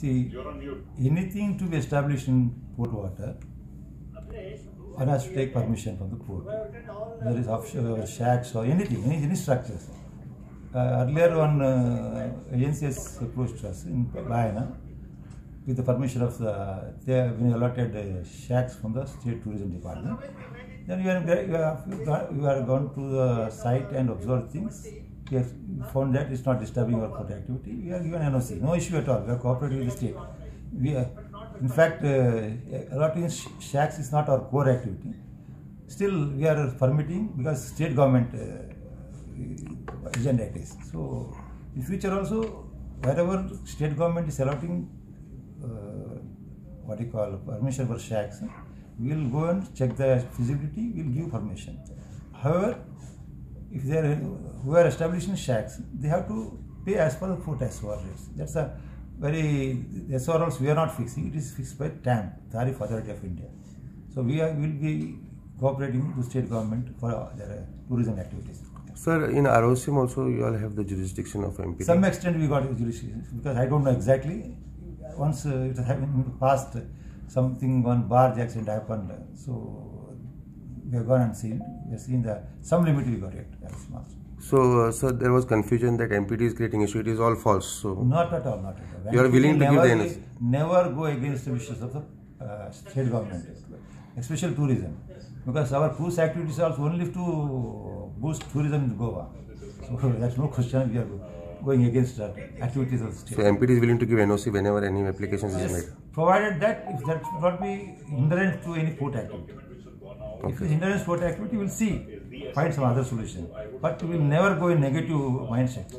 See, anything to be established in port water, one has to take permission from the port. There is offshore shacks or anything, any structures. Earlier one agency has approached us in Bayana with the permission of they have been allotted shacks from the State Tourism Department. Then we are gone to the site and observed things. We have found that it's not disturbing our port activity. We are given NOC, no issue at all. We are cooperating with the state. We are, in fact, allotting shacks is not our core activity. Still, we are permitting because state government agenda it is. So, in future also, wherever state government is allotting permission for shacks, we will go and check the feasibility. We will give permission. However, if they are who are establishing shacks, they have to pay as per the port SOR rates. That's a very SOR rules we are not fixing. It is fixed by TAM, Tariff Authority of India. So we will be cooperating with state government for their tourism activities. Sir, in ROCM also you all have the jurisdiction of MPD. To some extent we got jurisdiction because I don't know exactly. Once it has happened in the past, something one barge accident happened. So we have gone and seen. We have seen some limit we got it. So, sir, there was confusion that MPD is creating issue. It is all false. So not at all, not at all. You are willing to give the NOC? Never go against the wishes of the state government, especially tourism, because our cruise activities are only to boost tourism in Goa. So that's no question. We are going against the activities of the state. So MPD is willing to give NOC whenever any applications is made? Provided that if that should not be hindrance to any port activity. Okay. If it is hindrance port activity, we will see, find some other solution. But we will never go in negative mindset.